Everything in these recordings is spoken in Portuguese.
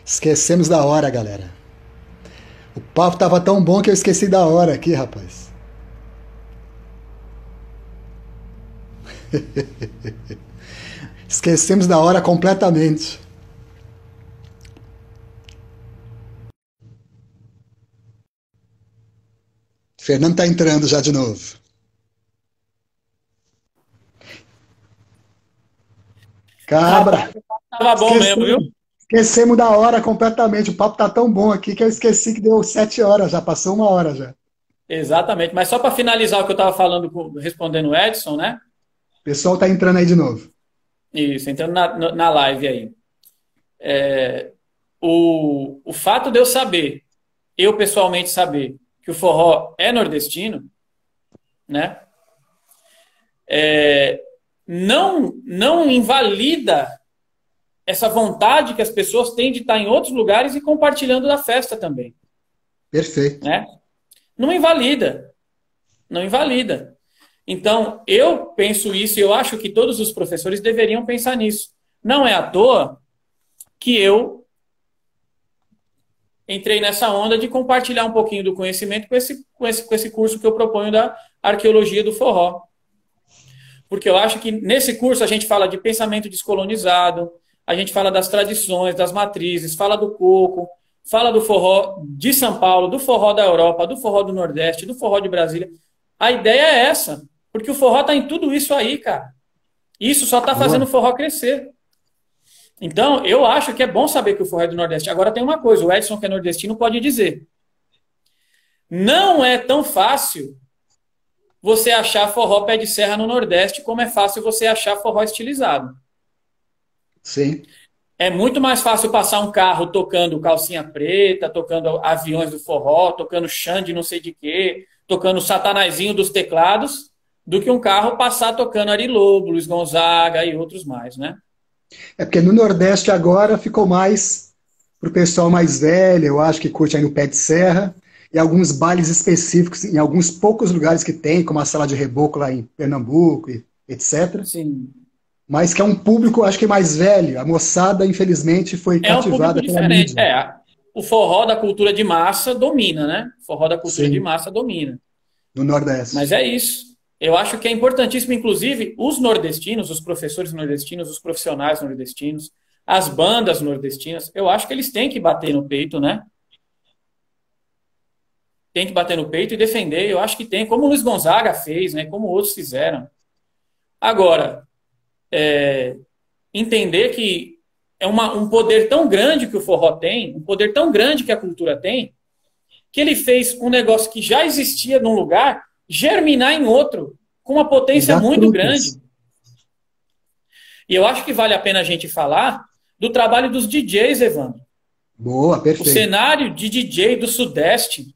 Esquecemos da hora, galera. O papo tava tão bom que eu esqueci da hora aqui, rapaz. Esquecemos da hora completamente. Fernando tá entrando já de novo. Rapaz, Cabra, tava bom mesmo, viu? esquecemos. Esquecemos da hora completamente. O papo tá tão bom aqui que eu esqueci que deu 7 horas já, passou 1 hora já. O Exatamente. Mas só para finalizar o que eu estava falando, respondendo o Edson, né? pessoal tá entrando aí de novo. Isso, entrando na live aí. O fato de eu saber, eu pessoalmente saber, que o forró é nordestino, né? Não invalida essa vontade que as pessoas têm de estar em outros lugares e compartilhando da festa também, Perfeito. né? Não invalida, não invalida. Então, eu penso isso e eu acho que todos os professores deveriam pensar nisso. Não é à toa que eu entrei nessa onda de compartilhar um pouquinho do conhecimento com esse curso que eu proponho da arqueologia do forró. Porque eu acho que nesse curso a gente fala de pensamento descolonizado, a gente fala das tradições, das matrizes, fala do coco, fala do forró de São Paulo, do forró da Europa, do forró do Nordeste, do forró de Brasília. A ideia é essa, porque o forró está em tudo isso aí, cara. Isso só está fazendo Boa. o forró crescer. Então, eu acho que é bom saber que o forró é do Nordeste. Agora tem uma coisa, o Edson, que é nordestino, pode dizer. Não é tão fácil você achar forró pé de serra no Nordeste como é fácil você achar forró estilizado. Sim. É muito mais fácil passar um carro tocando calcinha preta, tocando aviões do forró, tocando Xande não sei de quê, tocando Satanazinho dos teclados, do que um carro passar tocando Ari Lobo, Luiz Gonzaga e outros mais, né? É porque no Nordeste agora ficou mais pro pessoal mais velho, eu acho que curte aí no pé de serra, e alguns bailes específicos em alguns poucos lugares que tem, como a Sala de Reboco lá em Pernambuco, e etc. Sim, Mas que é um público, acho que mais velho. A moçada, infelizmente, foi é um público cativada pela diferente. mídia. O forró da cultura de massa domina, né? O forró da cultura de Sim, massa domina. no Mas Nordeste. é isso. Eu acho que é importantíssimo, inclusive, os nordestinos, os professores nordestinos, os profissionais nordestinos, as bandas nordestinas, eu acho que eles têm que bater no peito, né? Tem que bater no peito e defender. Eu acho que tem, como o Luiz Gonzaga fez, né? Como outros fizeram. Agora, entender que é um poder tão grande que o forró tem, um poder tão grande que a cultura tem, que ele fez um negócio que já existia num lugar germinar em outro, com uma E potência dá muito grande. frutos. E eu acho que vale a pena a gente falar do trabalho dos DJs, Evandro. Boa, O perfeito. cenário de DJ do Sudeste,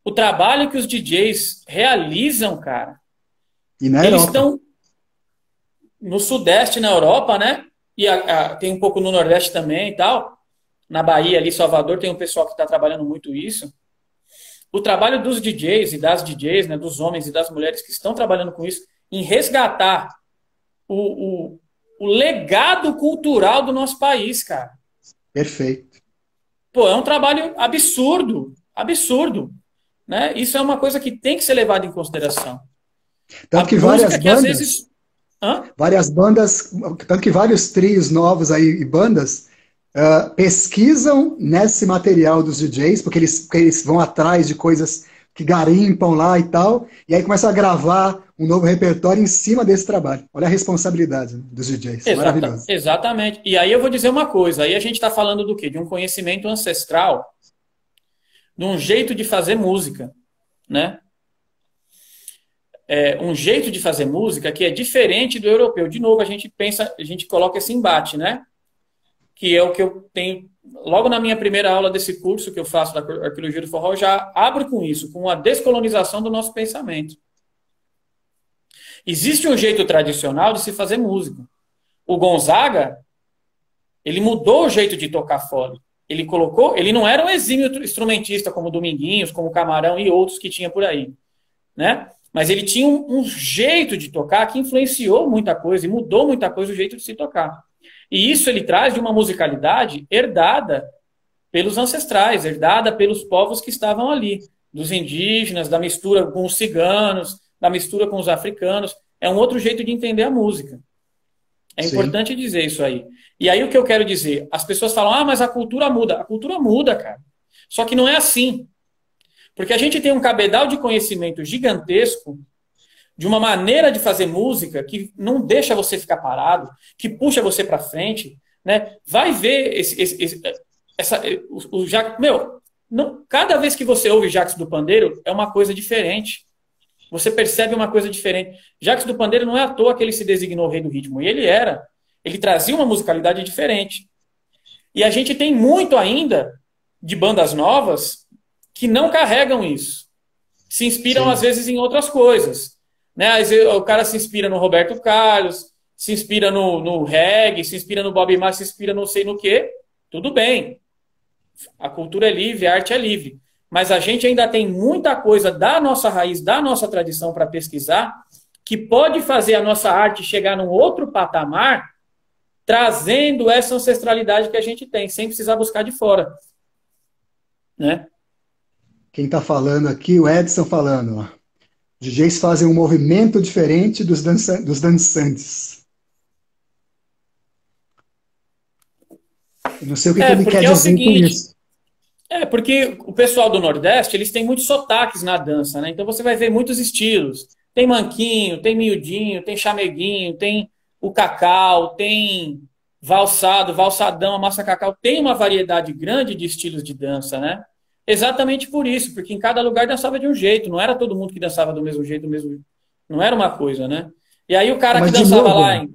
o trabalho que os DJs realizam, cara, E na eles Europa. estão no Sudeste, na Europa, né? E tem um pouco no Nordeste também e tal. Na Bahia, ali, Salvador, tem um pessoal que está trabalhando muito isso. O trabalho dos DJs e das DJs, né, dos homens e das mulheres que estão trabalhando com isso, em resgatar o, o, o legado cultural do nosso país, cara. Perfeito. Pô, é um trabalho absurdo, absurdo, né? Isso é uma coisa que tem que ser levada em consideração. Tanto A que música que às vezes... Hã? várias bandas, tanto que vários trios novos aí e bandas pesquisam nesse material dos DJs, porque eles vão atrás de coisas que garimpam lá e tal, e aí começam a gravar um novo repertório em cima desse trabalho. Olha a responsabilidade, né, dos DJs. Maravilhoso. Exatamente. E aí eu vou dizer uma coisa, aí a gente está falando do quê? De um conhecimento ancestral, de um jeito de fazer música, né? Um jeito de fazer música que é diferente do europeu. De novo, a gente pensa, a gente coloca esse embate, né? Que é o que eu tenho. Logo na minha primeira aula desse curso que eu faço da arqueologia do forró, eu já abro com isso, com a descolonização do nosso pensamento. Existe um jeito tradicional de se fazer música. O Gonzaga, ele mudou o jeito de tocar fole. Ele colocou, ele não era um exímio instrumentista como Dominguinhos, como Camarão e outros que tinha por aí, né? Mas ele tinha um jeito de tocar que influenciou muita coisa e mudou muita coisa o jeito de se tocar. E isso ele traz de uma musicalidade herdada pelos ancestrais, herdada pelos povos que estavam ali, dos indígenas, da mistura com os ciganos, da mistura com os africanos. É um outro jeito de entender a música. É Sim. importante dizer isso aí. E aí o que eu quero dizer? As pessoas falam, ah, mas a cultura muda. A cultura muda, cara. Só que não é assim. Porque a gente tem um cabedal de conhecimento gigantesco de uma maneira de fazer música que não deixa você ficar parado, que puxa você para frente, né? Vai ver o Jacques, meu, não, cada vez que você ouve Jacques do Pandeiro é uma coisa diferente. Você percebe uma coisa diferente. Jacques do Pandeiro não é à toa que ele se designou rei do ritmo, e ele era. Ele trazia uma musicalidade diferente. E a gente tem muito ainda de bandas novas que não carregam isso. Se inspiram, às Sim. vezes, em outras coisas. Né? O cara se inspira no Roberto Carlos, se inspira no reggae, se inspira no Bob Marley, se inspira não sei no quê. Tudo bem. A cultura é livre, a arte é livre. Mas a gente ainda tem muita coisa da nossa raiz, da nossa tradição para pesquisar, que pode fazer a nossa arte chegar num outro patamar, trazendo essa ancestralidade que a gente tem, sem precisar buscar de fora. Né? Quem está falando aqui, o Edson falando, ó. DJs fazem um movimento diferente dos dançantes. Eu não sei o que que ele quer Porque é o dizer com seguinte, isso. porque o pessoal do Nordeste, eles têm muitos sotaques na dança, né? Então você vai ver muitos estilos. Tem manquinho, tem miudinho, tem chameguinho, tem o cacau, tem valsado, valsadão, a massa cacau. Tem uma variedade grande de estilos de dança, né? Exatamente por isso, porque em cada lugar dançava de um jeito. Não era todo mundo que dançava do mesmo jeito, mesmo. Não era uma coisa, né? E aí o cara que Mas, de dançava lá, novo,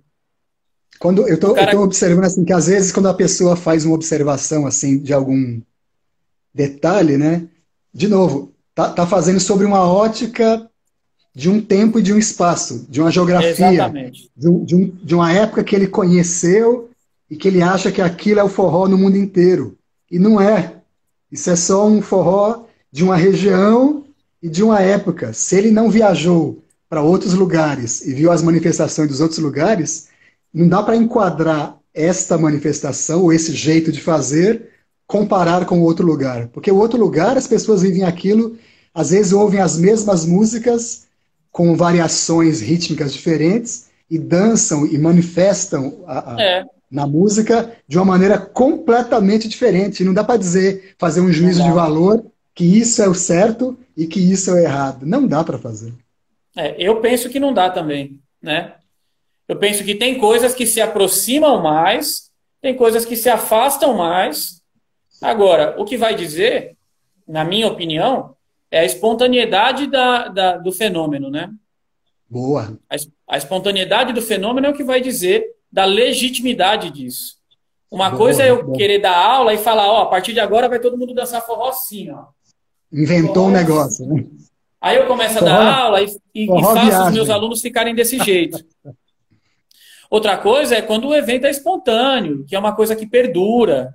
quando eu o tô cara. observando assim, que às vezes quando a pessoa faz uma observação assim de algum detalhe, né? De novo, tá fazendo sobre uma ótica de um tempo e de um espaço, de uma geografia, Exatamente. de uma época que ele conheceu e que ele acha que aquilo é o forró no mundo inteiro. E não é. Isso é só um forró de uma região e de uma época. Se ele não viajou para outros lugares e viu as manifestações dos outros lugares, não dá para enquadrar esta manifestação ou esse jeito de fazer comparar com o outro lugar. Porque o outro lugar, as pessoas vivem aquilo, às vezes ouvem as mesmas músicas com variações rítmicas diferentes e dançam e manifestam É, na música de uma maneira completamente diferente. Não dá para dizer, fazer um não juízo de dá. valor que isso é o certo e que isso é o errado. Não dá para fazer. Eu penso que não dá também, né? Eu penso que tem coisas que se aproximam mais, tem coisas que se afastam mais. Agora, o que vai dizer, na minha opinião, é a espontaneidade do fenômeno, né? Boa, A espontaneidade do fenômeno é o que vai dizer da legitimidade disso. Uma coisa boa, é muito eu bom. querer dar aula e falar, ó, a partir de agora vai todo mundo dançar forró assim, ó. Inventou um Forró negócio, assim. né? Aí eu começo a dar Forró, aula e forró faço os meus viagem. alunos ficarem desse jeito. Outra coisa é quando o evento é espontâneo, que é uma coisa que perdura,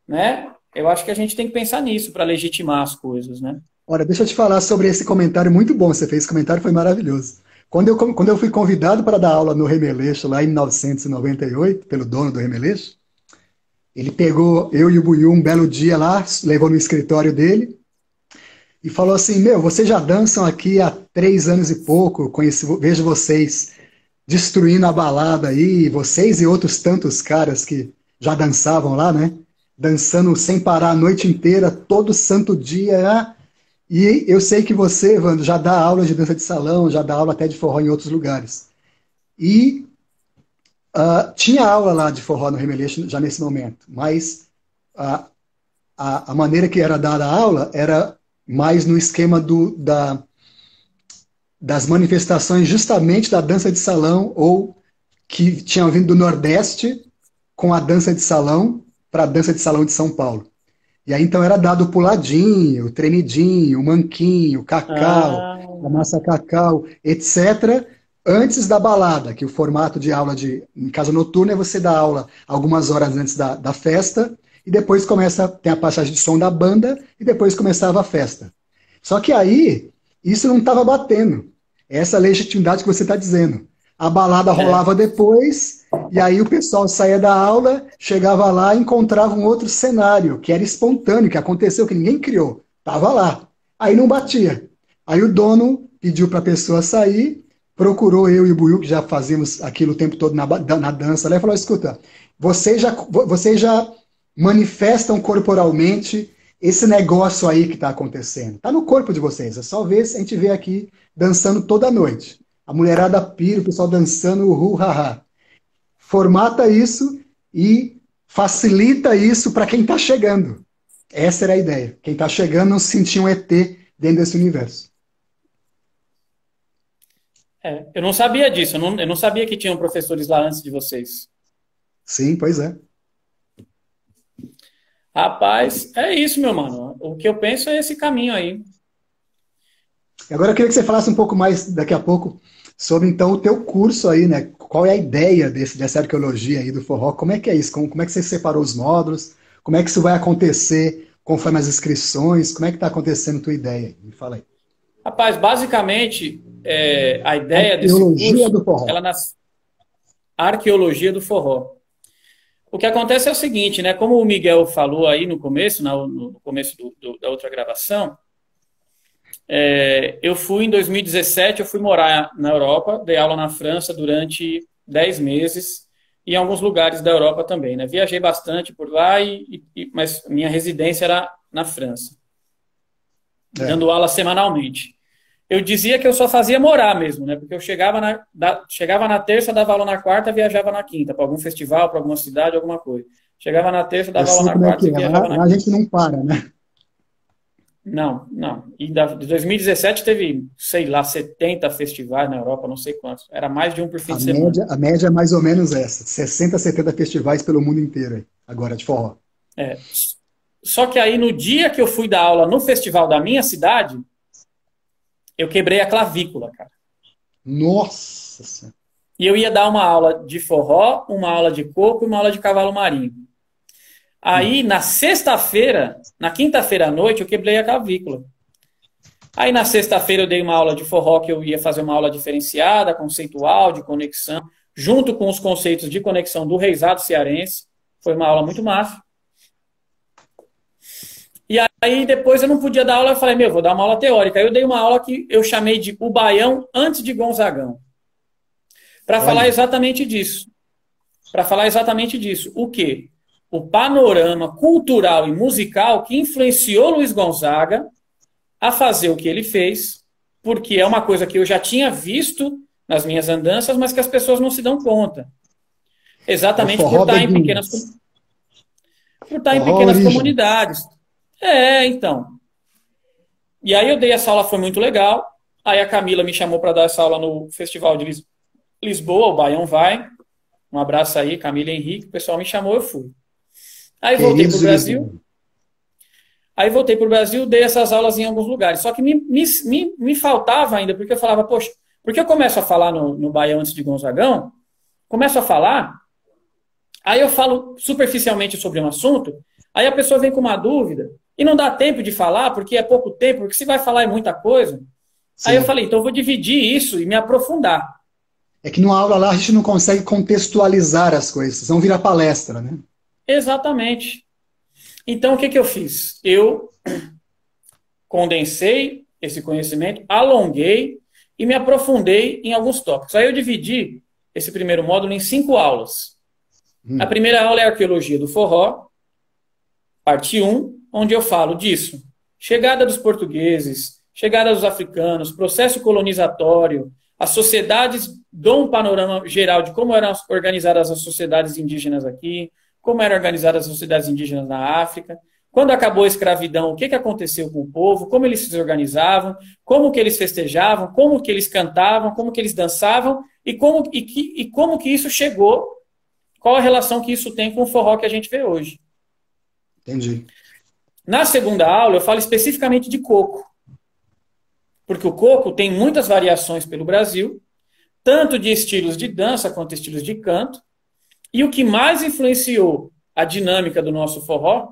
né? Eu acho que a gente tem que pensar nisso para legitimar as coisas, né? Olha, deixa eu te falar sobre esse comentário muito bom. Você fez esse comentário, foi maravilhoso. Quando eu fui convidado para dar aula no Remeleixo, lá em 1998, pelo dono do Remeleixo, ele pegou eu e o Buiú um belo dia lá, levou no escritório dele e falou assim: Meu, vocês já dançam aqui há 3 anos e pouco, vejo vocês destruindo a balada aí, vocês e outros tantos caras que já dançavam lá, né? Dançando sem parar a noite inteira, todo santo dia, né? E eu sei que você, Evandro, já dá aula de dança de salão, já dá aula até de forró em outros lugares. E tinha aula lá de forró no Remeleixo já nesse momento, mas a, a maneira que era dada a aula era mais no esquema das manifestações justamente da dança de salão ou que tinham vindo do Nordeste com a dança de salão para a dança de salão de São Paulo. E aí então era dado o puladinho, o tremidinho, o manquinho, o cacau, Ah, a massa cacau, etc., antes da balada, que o formato de aula em casa noturna é você dar aula algumas horas antes da festa, e depois tem a passagem de som da banda, e depois começava a festa. Só que aí, isso não estava batendo. Essa legitimidade que você está dizendo. A balada rolava depois, e aí o pessoal saía da aula, chegava lá e encontrava um outro cenário, que era espontâneo, que aconteceu, que ninguém criou. Tava lá. Aí não batia. Aí o dono pediu para a pessoa sair, procurou eu e o Buiu, que já fazíamos aquilo o tempo todo na dança, lá, e falou: escuta, vocês já manifestam corporalmente esse negócio aí que está acontecendo. Está no corpo de vocês. É só ver se a gente vê aqui dançando toda noite. A mulherada pira, o pessoal dançando uhu, haha. Formata isso e facilita isso para quem está chegando. Essa era a ideia. Quem está chegando não se sentia um ET dentro desse universo. Eu não sabia disso, eu não sabia que tinham professores lá antes de vocês. Sim, pois é. Rapaz, é isso, meu mano. O que eu penso é esse caminho aí. Agora eu queria que você falasse um pouco mais, daqui a pouco, sobre então o teu curso aí, né? Qual é a ideia dessa arqueologia aí do forró? Como é que é isso? Como é que você separou os módulos? Como é que isso vai acontecer conforme as inscrições? Como é que está acontecendo a tua ideia? Me fala aí. Rapaz, basicamente, a ideia desse Arqueologia curso, do forró. ela nas arqueologia do forró. O que acontece é o seguinte, né? Como o Miguel falou aí no começo, no começo da outra gravação, eu fui em 2017, eu fui morar na Europa, dei aula na França durante 10 meses e em alguns lugares da Europa também, né? Viajei bastante por lá, mas minha residência era na França, dando aula semanalmente. Eu dizia que eu só fazia morar mesmo, né? Porque eu chegava na terça, dava aula na quarta, viajava na quinta, para algum festival, para alguma cidade, alguma coisa. Chegava na terça, dava aula na quarta e viajava na quinta. Lá a gente não para, né? Não, não. E de 2017 teve, sei lá, 70 festivais na Europa, não sei quantos. Era mais de um por fim de semana. A média é mais ou menos essa. 60, 70 festivais pelo mundo inteiro aí, agora de forró. Só que aí no dia que eu fui dar aula no festival da minha cidade, eu quebrei a clavícula, cara. Nossa Senhora. E eu ia dar uma aula de forró, uma aula de coco e uma aula de cavalo marinho. Aí, na sexta-feira, na quinta-feira à noite, eu quebrei a clavícula. Aí, na sexta-feira, eu dei uma aula de forró, que eu ia fazer uma aula diferenciada, conceitual, de conexão, junto com os conceitos de conexão do reisado cearense. Foi uma aula muito massa. E aí, depois, eu não podia dar aula, eu falei, vou dar uma aula teórica. Aí, eu dei uma aula que eu chamei de O Baião antes de Gonzagão. Para falar exatamente disso. O quê? O panorama cultural e musical que influenciou Luiz Gonzaga a fazer o que ele fez, porque é uma coisa que eu já tinha visto nas minhas andanças, mas que as pessoas não se dão conta. Exatamente por estar em pequenas comunidades. Então. E aí eu dei essa aula, foi muito legal. Aí a Camila me chamou para dar essa aula no Festival de Lisboa, o Baião Vai. Um abraço aí, Camila e Henrique. O pessoal me chamou, eu fui. Aí voltei para o Brasil. Dei essas aulas em alguns lugares. Só que me faltava ainda, porque eu falava, poxa, porque eu começo a falar no Baião antes de Gonzagão, começo a falar, aí eu falo superficialmente sobre um assunto, aí a pessoa vem com uma dúvida, e não dá tempo de falar, porque é pouco tempo, porque se vai falar é muita coisa. Sim. Aí eu falei, então eu vou dividir isso e me aprofundar. É que numa aula lá a gente não consegue contextualizar as coisas, não vira palestra, né? Exatamente. Então, o que eu fiz? Eu condensei esse conhecimento, alonguei e me aprofundei em alguns tópicos. Aí eu dividi esse primeiro módulo em 5 aulas. A primeira aula é a Arqueologia do Forró, parte 1, onde eu falo disso. Chegada dos portugueses, chegada dos africanos, processo colonizatório, as sociedades, dou um panorama geral de como eram organizadas as sociedades indígenas aqui, como eram organizadas as sociedades indígenas na África, quando acabou a escravidão, o que aconteceu com o povo, como eles se organizavam, como que eles festejavam, como que eles cantavam, como que eles dançavam e como que isso chegou, qual a relação que isso tem com o forró que a gente vê hoje. Entendi. Na segunda aula, eu falo especificamente de coco, porque o coco tem muitas variações pelo Brasil, tanto de estilos de dança quanto estilos de canto, e o que mais influenciou a dinâmica do nosso forró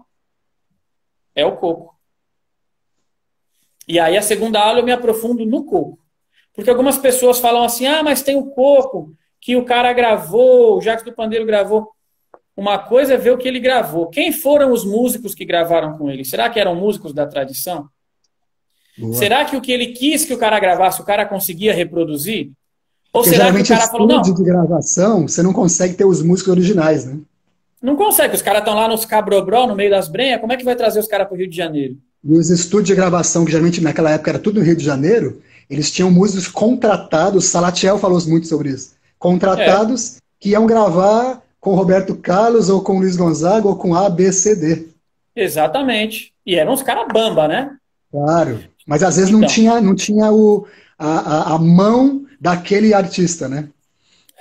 é o coco. E aí, a segunda aula, eu me aprofundo no coco. Porque algumas pessoas falam assim, ah, mas tem o Coco, que o cara gravou, o Jacques do Pandeiro gravou. Uma coisa é ver o que ele gravou. Quem foram os músicos que gravaram com ele? Será que eram músicos da tradição? Boa. Será que o que ele quis que o cara gravasse, o cara conseguia reproduzir? Ou Porque será que o geralmente cara falou, não, estúdio de gravação, você não consegue ter os músicos originais, né? não consegue, os caras estão lá nos cabrobró, no meio das brenhas, como é que vai trazer os caras para o Rio de Janeiro? E os estúdios de gravação, que geralmente naquela época era tudo no Rio de Janeiro, eles tinham músicos contratados, Salatiel falou muito sobre isso, contratados que iam gravar com Roberto Carlos, ou com Luiz Gonzaga, ou com A, B, C, D. Exatamente. E eram uns caras bamba, né? Claro. Mas às vezes Então, não tinha a mão daquele artista, né?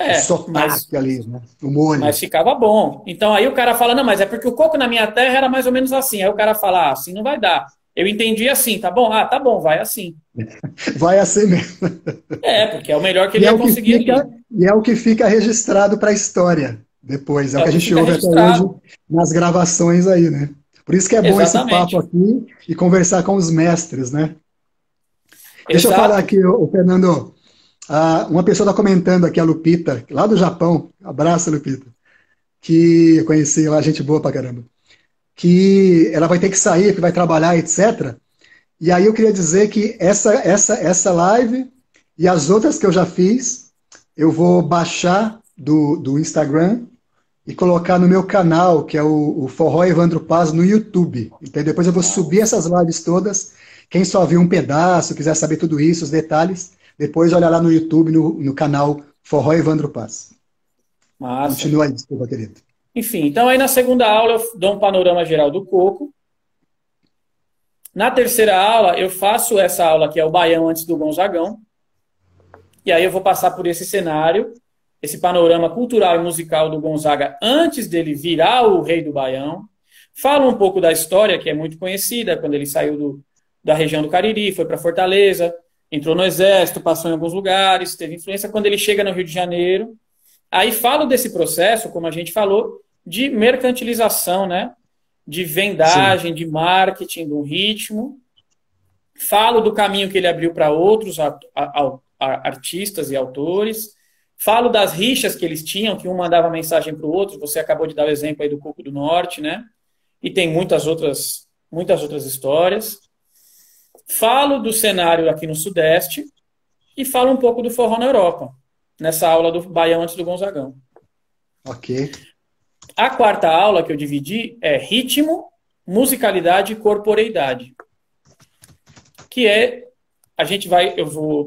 O mas sotaque ali, né? O molho. Mas ficava bom. Então aí o cara fala, não, mas é porque o coco na minha terra era mais ou menos assim. Aí o cara fala, ah, assim não vai dar. Eu entendi assim, tá bom? Ah, tá bom, vai assim. Vai assim mesmo. Porque é o melhor que E ele é ia o que conseguir fica, ali. e é o que fica registrado para a história depois. É o É que o a que gente fica ouve até hoje registrado. nas gravações aí, né? Por isso que é bom esse papo Exatamente. aqui e conversar com os mestres, né? Deixa eu falar Exato. aqui, ô, Fernando. Uma pessoa está comentando aqui, a Lupita, lá do Japão. Abraço, Lupita. Que eu conheci lá, gente boa pra caramba. Que ela vai ter que sair, que vai trabalhar, etc. E aí eu queria dizer que essa live e as outras que eu já fiz, eu vou baixar do Instagram e colocar no meu canal, que é o Forró Evandro Paz, no YouTube. Então depois eu vou subir essas lives todas. Quem só viu um pedaço, quiser saber tudo isso, os detalhes, depois olha lá no YouTube, no canal Forró Evandro Paz. Massa. Continua aí, desculpa, querido. Enfim, então aí na segunda aula eu dou um panorama geral do coco. Na terceira aula eu faço essa aula que é o Baião antes do Gonzagão. E aí eu vou passar por esse cenário, esse panorama cultural e musical do Gonzaga antes dele virar o rei do Baião. Falo um pouco da história, que é muito conhecida, quando ele saiu da região do Cariri, foi para Fortaleza, entrou no exército, passou em alguns lugares, teve influência quando ele chega no Rio de Janeiro. Aí falo desse processo, como a gente falou, de mercantilização, né? De vendagem, Sim. de marketing, do ritmo. Falo do caminho que ele abriu para outros artistas e autores. Falo das rixas que eles tinham, que um mandava mensagem para o outro. Você acabou de dar o exemplo aí do Coco do Norte, né? E tem muitas outras histórias. Falo do cenário aqui no Sudeste e falo um pouco do forró na Europa, nessa aula do Baião antes do Gonzagão. Ok. A quarta aula que eu dividi é ritmo, musicalidade e corporeidade. Que é,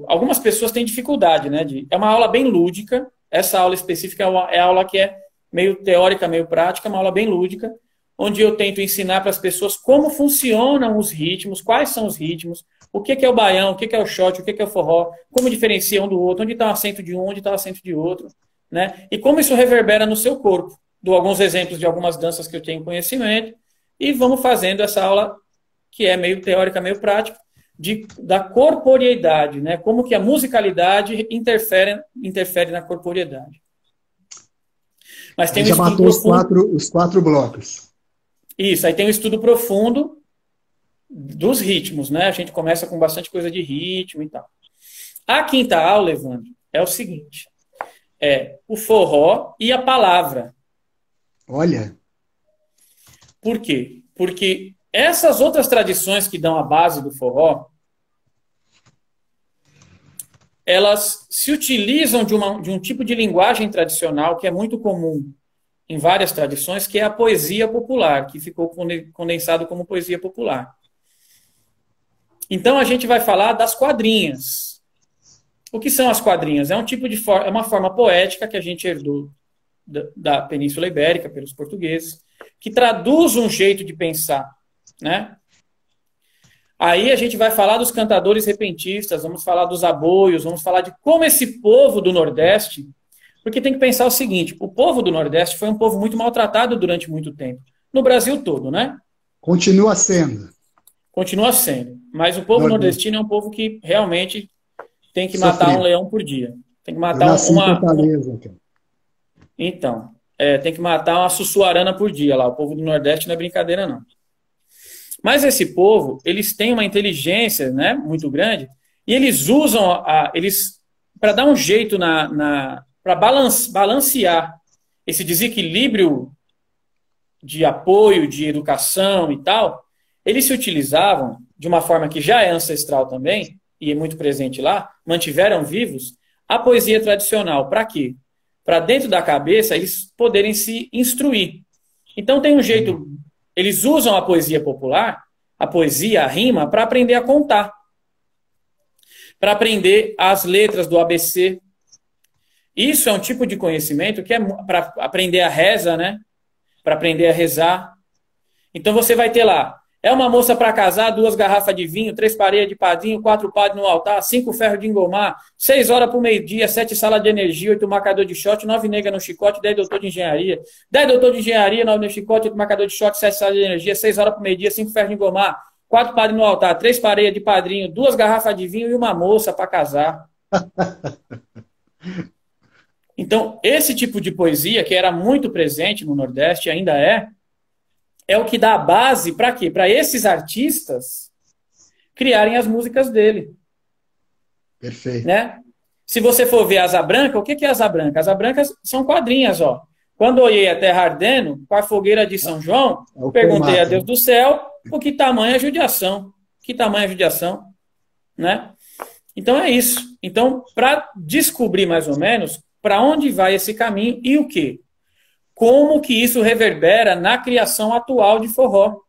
algumas pessoas têm dificuldade, né? É uma aula bem lúdica. Essa aula específica é a aula que é meio teórica, meio prática, uma aula bem lúdica, onde eu tento ensinar para as pessoas como funcionam os ritmos, quais são os ritmos, o que é o baião, o que é o shot, o que é o forró, como diferencia um do outro, onde está o acento de um, onde está o acento de outro, né? E como isso reverbera no seu corpo. Dou alguns exemplos de algumas danças que eu tenho conhecimento e vamos fazendo essa aula que é meio teórica, meio prática, da corporeidade, né? Como que a musicalidade interfere na corporeidade. Mas tem um Já estudo matou profundo. os quatro blocos. Isso, aí tem um estudo profundo dos ritmos, né? A gente começa com bastante coisa de ritmo e tal. A quinta aula, Evandro, é o seguinte: é o forró e a palavra. Olha. Por quê? Porque essas outras tradições que dão a base do forró, elas se utilizam de um tipo de linguagem tradicional que é muito comum em várias tradições, que é a poesia popular, que ficou condensado como poesia popular. Então a gente vai falar das quadrinhas. O que são as quadrinhas? É uma forma poética que a gente herdou da Península Ibérica pelos portugueses, que traduz um jeito de pensar, né? Aí a gente vai falar dos cantadores repentistas, vamos falar dos aboios, vamos falar de como esse povo do Nordeste, porque tem que pensar o seguinte: o povo do Nordeste foi um povo muito maltratado durante muito tempo, no Brasil todo, né? Continua sendo. Continua sendo, mas o povo nordestino é um povo que realmente tem que matar um leão por dia. Tem que matar Eu nasci em Fortaleza, cara. Então, tem que matar uma sussuarana por dia lá. O povo do Nordeste não é brincadeira, não. Mas esse povo, eles têm uma inteligência, né, muito grande, E eles usam, para dar um jeito para balancear esse desequilíbrio de apoio, de educação e tal, eles se utilizavam, de uma forma que já é ancestral também, e é muito presente lá, mantiveram vivos, a poesia tradicional. Para quê? Para dentro da cabeça eles poderem se instruir. Então tem um jeito, eles usam a poesia popular, a poesia, a rima, para aprender a contar. Para aprender as letras do ABC. Isso é um tipo de conhecimento que é para aprender a reza, né? Para aprender a rezar. Então você vai ter lá, é uma moça para casar, 2 garrafas de vinho, 3 pareias de padrinho, 4 padres no altar, 5 ferros de engomar, 6 horas para o meio-dia, 7 salas de energia, 8 marcador de shot, 9 nega no chicote, 10 doutor de engenharia, 10 doutor de engenharia, 9 no chicote, 8 marcador de shot, 7 salas de energia, 6 horas para o meio-dia, 5 ferros de engomar, 4 padres no altar, 3 pareias de padrinho, 2 garrafas de vinho e uma moça para casar. Então, esse tipo de poesia, que era muito presente no Nordeste, ainda é o que dá a base para quê? Para esses artistas criarem as músicas dele. Perfeito. Né? Se você for ver Asa Branca, o que é Asa Branca? Asa Branca são quadrinhas, ó. Quando olhei a terra ardendo, com a fogueira de São João, perguntei a Deus do céu, por que tamanha judiação? Que tamanha judiação? Né? Então é isso. Então, para descobrir mais ou menos para onde vai esse caminho e o quê? Como que isso reverbera na criação atual de forró.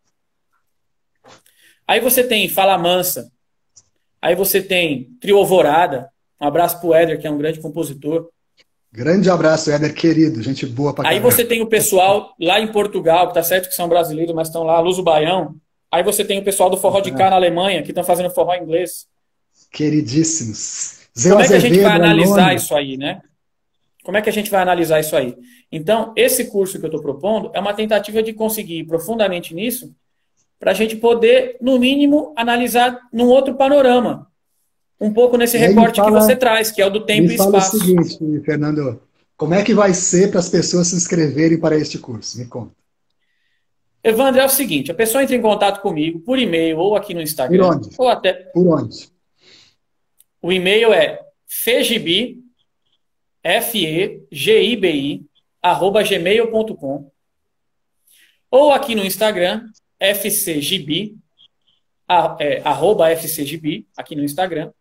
Aí você tem Fala Mansa, aí você tem Trio Alvorada, um abraço pro Éder, que é um grande compositor. Grande abraço, Éder, querido, gente boa pra caramba. Aí você tem o pessoal lá em Portugal, que tá certo que são brasileiros, mas estão lá, Luso Baião. Aí você tem o pessoal do Forró de Cá na Alemanha, que estão fazendo forró em inglês. Queridíssimos. Como é que a gente vai analisar isso aí, né? Como é que a gente vai analisar isso aí? Então, esse curso que eu estou propondo é uma tentativa de conseguir ir profundamente nisso para a gente poder, no mínimo, analisar num outro panorama. Um pouco nesse recorte que você traz, que é o do tempo e espaço. Me fala o seguinte, Fernando, como é que vai ser para as pessoas se inscreverem para este curso? Me conta. Evandro, é o seguinte, a pessoa entra em contato comigo por e-mail ou aqui no Instagram. Por onde? Ou até... Por onde? O e-mail é fegibi, fegibi@gmail.com, ou aqui no Instagram, fcgibi, @fcgibi, aqui no Instagram,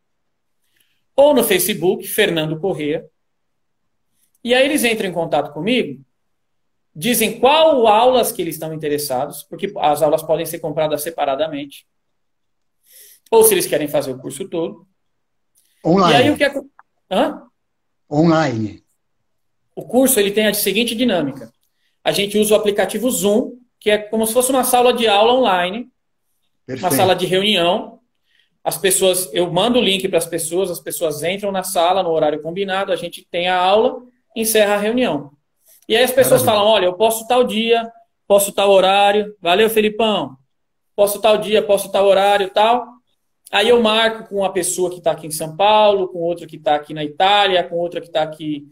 ou no Facebook, Fernando Corrêa. E aí eles entram em contato comigo, dizem qual aulas que eles estão interessados, porque as aulas podem ser compradas separadamente, ou se eles querem fazer o curso todo. Online. E aí o que é... Hã? Online. O curso ele tem a seguinte dinâmica. A gente usa o aplicativo Zoom, que é como se fosse uma sala de aula online, Perfeito. Uma sala de reunião. As pessoas, eu mando o link para as pessoas entram na sala no horário combinado, a gente tem a aula, encerra a reunião. E aí as pessoas falam, olha, eu posso tal dia, posso tal horário, valeu, Felipão, posso tal dia, posso tal horário, tal. Aí eu marco com uma pessoa que está aqui em São Paulo, com outra que está aqui na Itália, com outra que está aqui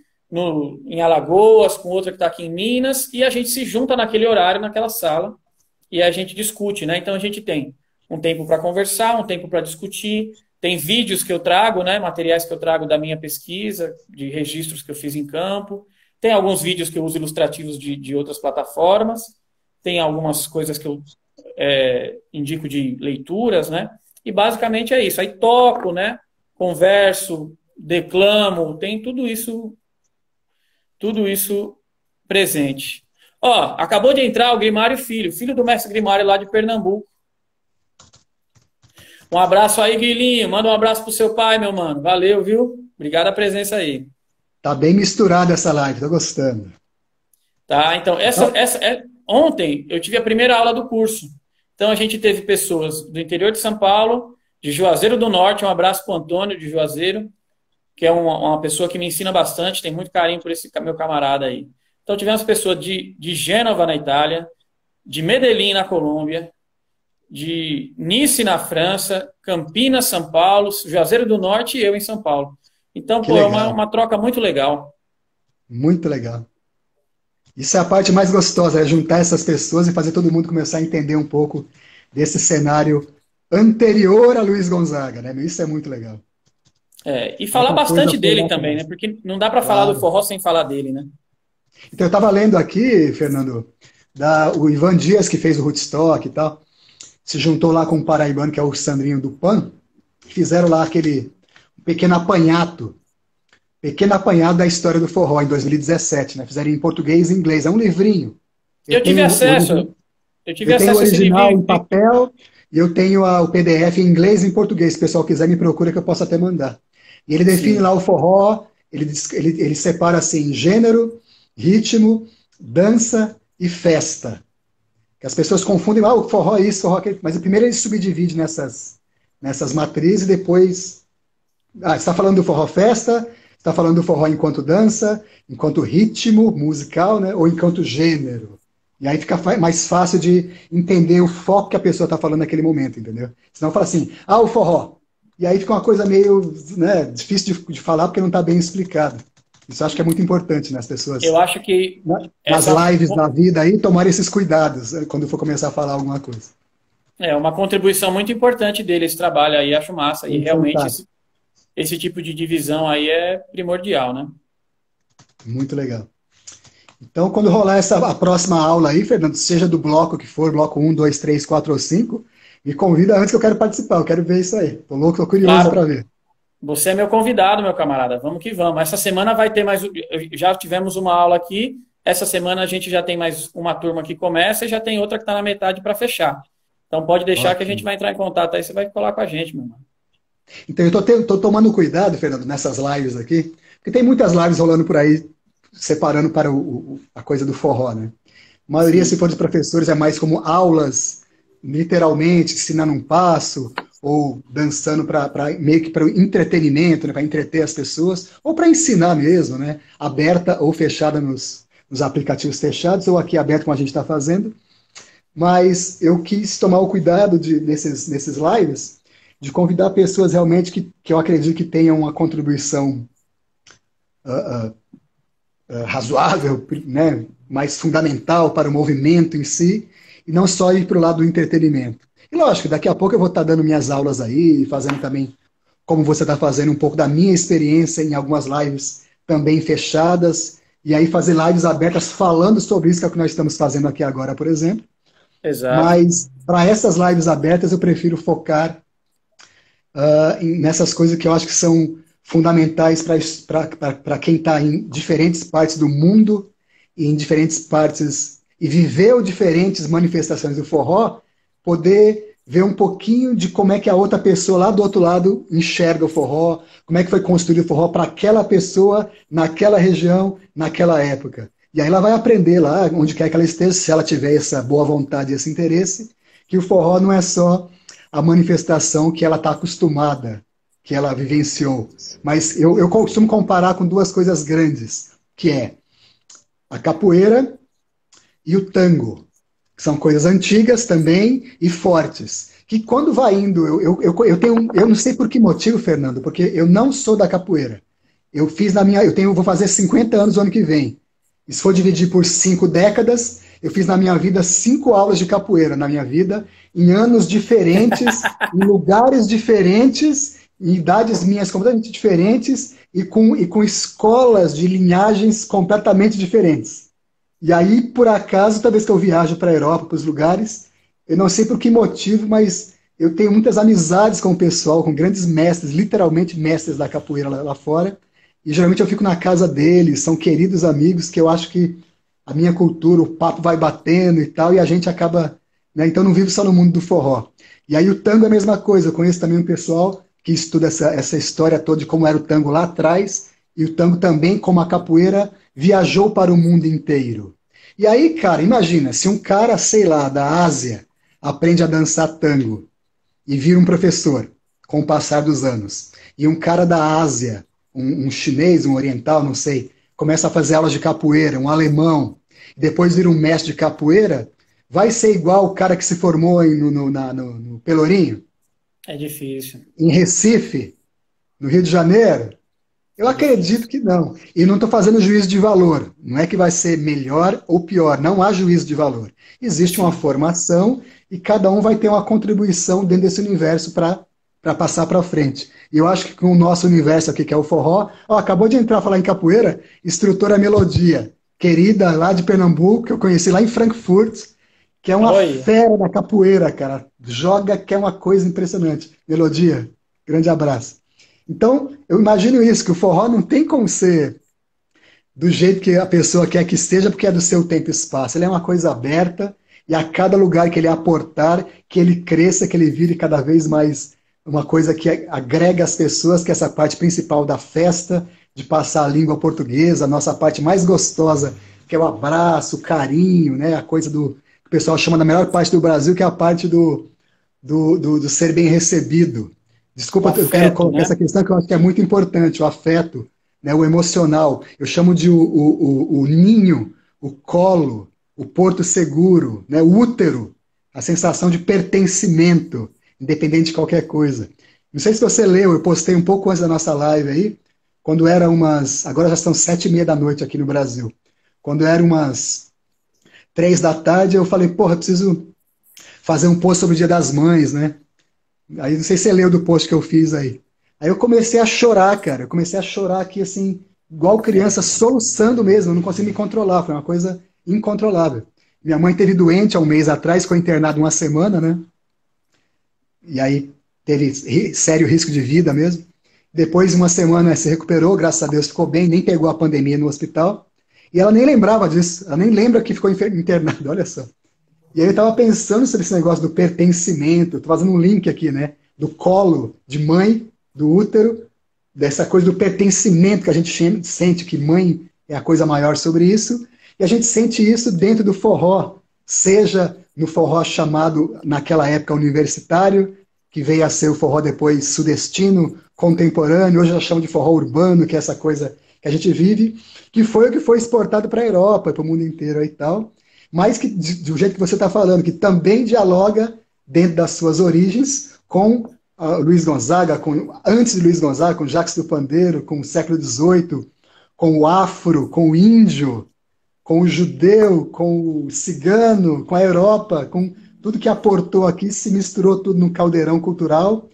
em Alagoas, com outra que está aqui em Minas, e a gente se junta naquele horário, naquela sala, e a gente discute, né? Então a gente tem um tempo para conversar, um tempo para discutir, tem vídeos que eu trago, né? Materiais que eu trago da minha pesquisa, de registros que eu fiz em campo, tem alguns vídeos que eu uso ilustrativos de outras plataformas, tem algumas coisas que eu indico de leituras, né? E basicamente é isso. Aí toco, né? Converso, declamo, tem tudo isso presente. Ó, acabou de entrar o Grimário filho do mestre Grimário lá de Pernambuco. Um abraço aí, Guilhinho. Manda um abraço pro seu pai, meu mano. Valeu, viu? Obrigado a presença aí. Tá bem misturada essa live, tô gostando. Tá, então, ontem eu tive a primeira aula do curso. Então a gente teve pessoas do interior de São Paulo, de Juazeiro do Norte, um abraço para o Antônio de Juazeiro, que é uma pessoa que me ensina bastante, tem muito carinho por esse meu camarada aí. Então tivemos pessoas de Gênova na Itália, de Medellín na Colômbia, de Nice na França, Campinas, São Paulo, Juazeiro do Norte e eu em São Paulo. Então, pô, é uma troca muito legal. Muito legal. Isso é a parte mais gostosa, é juntar essas pessoas e fazer todo mundo começar a entender um pouco desse cenário anterior a Luiz Gonzaga, né? Isso é muito legal. E falar Muita coisa bastante foi lá dele também, né? atrás. Porque não dá para falar do Claro. forró sem falar dele, né? Então, eu estava lendo aqui, Fernando, o Ivan Dias, que fez o Woodstock e tal, se juntou lá com o paraibano, que é o Sandrinho do Pan, fizeram lá aquele pequeno apanhado, pequeno apanhado da história do forró em 2017, né? Fizeram em português e inglês. É um livrinho. Eu Eu tive tenho acesso, eu tive eu tenho o acesso a esse original livrinho. em papel e eu tenho o PDF em inglês e em português. Se o pessoal quiser, me procura que eu posso até mandar. E ele define Sim. lá o forró, ele separa assim, gênero, ritmo, dança e festa. Que as pessoas confundem, o forró é isso, forró é aquilo. Mas primeiro ele subdivide nessas matrizes e depois. Você está falando do forró festa, está falando do forró enquanto dança, enquanto ritmo musical, né? Ou enquanto gênero. E aí fica mais fácil de entender o foco que a pessoa está falando naquele momento, entendeu? Senão fala assim, o forró. E aí fica uma coisa meio, né, difícil de falar porque não está bem explicado. Isso eu acho que é muito importante, né, as Eu pessoas, acho que nas essa lives da vida aí, tomarem esses cuidados quando for começar a falar alguma coisa. é uma contribuição muito importante dele, esse trabalho aí, acho massa. E Foi realmente fantástico. esse tipo de divisão aí é primordial, né? Muito legal. Então, quando rolar a próxima aula aí, Fernando, seja do bloco que for, bloco um, 2, 3, 4 ou 5, me convida antes que eu quero participar, eu quero ver isso aí. Tô louco, tô curioso para Claro, ver. você é meu convidado, meu camarada. Vamos que vamos. Essa semana vai ter mais. Já tivemos uma aula aqui. Essa semana a gente já tem mais uma turma que começa e já tem outra que está na metade para fechar. Então pode deixar que a gente Ótimo. vai entrar em contato aí. Você vai colar com a gente, meu irmão. Então, tô tomando cuidado, Fernando, nessas lives aqui, porque tem muitas lives rolando por aí, separando para a coisa do forró, né? A maioria, se Sim, for dos professores, é mais como aulas, literalmente, ensinando um passo, ou dançando meio que para o entretenimento, né, para entreter as pessoas, ou para ensinar mesmo, né? Aberta ou fechada nos aplicativos fechados, ou aqui aberto como a gente está fazendo. Mas eu quis tomar o cuidado nesses lives de convidar pessoas realmente que eu acredito que tenham uma contribuição razoável, né, mais fundamental para o movimento em si, e não só ir para o lado do entretenimento. E lógico, daqui a pouco eu vou estar dando minhas aulas aí, fazendo também, como você está fazendo, um pouco da minha experiência em algumas lives também fechadas, e aí fazer lives abertas falando sobre isso, que é o que nós estamos fazendo aqui agora, por exemplo. exato. Mas para essas lives abertas eu prefiro focar nessas coisas que eu acho que são fundamentais para quem está em diferentes partes do mundo e em diferentes partes e viveu diferentes manifestações do forró, poder ver um pouquinho de como é que a outra pessoa lá do outro lado enxerga o forró, como é que foi construído o forró para aquela pessoa, naquela região, naquela época. E aí ela vai aprender lá, onde quer que ela esteja, se ela tiver essa boa vontade e esse interesse, que o forró não é só a manifestação que ela está acostumada, que ela vivenciou. Mas eu costumo comparar com duas coisas grandes, que é a capoeira e o tango, que são coisas antigas também e fortes. Que quando vai indo, eu não sei por que motivo, Fernando, porque eu não sou da capoeira. Eu fiz na minha, vou fazer 50 anos no ano que vem. E se for dividir por 5 décadas, eu fiz na minha vida 5 aulas de capoeira na minha vida, em anos diferentes, em lugares diferentes, em idades minhas completamente diferentes e com escolas de linhagens completamente diferentes. E aí, por acaso, toda vez que eu viajo para a Europa, para os lugares, eu não sei por que motivo, mas eu tenho muitas amizades com o pessoal, com grandes mestres, literalmente mestres da capoeira lá fora. E geralmente eu fico na casa deles, são queridos amigos que eu acho que a minha cultura, o papo vai batendo e tal, e a gente acaba. Né, então não vivo só no mundo do forró. E aí o tango é a mesma coisa, eu conheço também um pessoal que estuda essa história toda de como era o tango lá atrás, e o tango também, como a capoeira, viajou para o mundo inteiro. E aí, cara, imagina, se um cara, sei lá, da Ásia, aprende a dançar tango e vira um professor com o passar dos anos, e um cara da Ásia, um chinês, um oriental, não sei, começa a fazer aulas de capoeira, um alemão, e depois vira um mestre de capoeira, vai ser igual o cara que se formou no Pelourinho, É difícil. em Recife, no Rio de Janeiro? Eu É acredito difícil. que não. E não estou fazendo juízo de valor. Não é que vai ser melhor ou pior. Não há juízo de valor. Existe uma Sim. formação e cada um vai ter uma contribuição dentro desse universo para para passar para frente. E eu acho que com o nosso universo aqui, que é o forró, ó, acabou de entrar falar em capoeira, instrutora Melodia, querida lá de Pernambuco, que eu conheci lá em Frankfurt, que é uma Olha, fera da capoeira, cara. Joga que é uma coisa impressionante. Melodia, grande abraço. Então, eu imagino isso, que o forró não tem como ser do jeito que a pessoa quer que esteja, porque é do seu tempo e espaço. Ele é uma coisa aberta, e a cada lugar que ele aportar, que ele cresça, que ele vire cada vez mais uma coisa que agrega as pessoas, que é essa parte principal da festa, de passar a língua portuguesa, a nossa parte mais gostosa, que é o abraço, o carinho, né? A coisa do que o pessoal chama da melhor parte do Brasil, que é a parte do ser bem recebido. o Desculpa, eu quero afeto, colocar essa né? questão que eu acho que é muito importante, o afeto, né, o emocional. Eu chamo de o ninho, o colo, o porto seguro, né, o útero, a sensação de pertencimento, independente de qualquer coisa. Não sei se você leu, eu postei um pouco antes da nossa live aí, quando era umas. Agora já são 7h30 da noite aqui no Brasil. Quando era umas 3 da tarde, eu falei, porra, eu preciso fazer um post sobre o Dia das Mães, né? Aí não sei se você leu do post que eu fiz aí. Aí eu comecei a chorar, cara. Eu comecei a chorar aqui, assim, igual criança, soluçando mesmo. Eu não consegui me controlar. Foi uma coisa incontrolável. Minha mãe teve doente há um mês atrás, ficou internada uma semana, né? E aí teve sério risco de vida mesmo. Depois de uma semana se recuperou, graças a Deus ficou bem, nem pegou a pandemia no hospital. E ela nem lembrava disso. Ela nem lembra que ficou internada, olha só. E aí eu estava pensando sobre esse negócio do pertencimento, estou fazendo um link aqui, né? Do colo de mãe, do útero, dessa coisa do pertencimento que a gente sente que mãe é a coisa maior sobre isso, e a gente sente isso dentro do forró, seja no forró chamado, naquela época, universitário, que veio a ser o forró depois sudestino, contemporâneo, hoje já chamam de forró urbano, que é essa coisa que a gente vive, que foi o que foi exportado para a Europa, para o mundo inteiro e tal, mas que, do jeito que você está falando, que também dialoga dentro das suas origens com Luiz Gonzaga, antes de Luiz Gonzaga, com Jacques do Pandeiro, com o século XVIII, com o afro, com o índio, com o judeu, com o cigano, com a Europa, com tudo que aportou aqui, se misturou tudo num caldeirão cultural,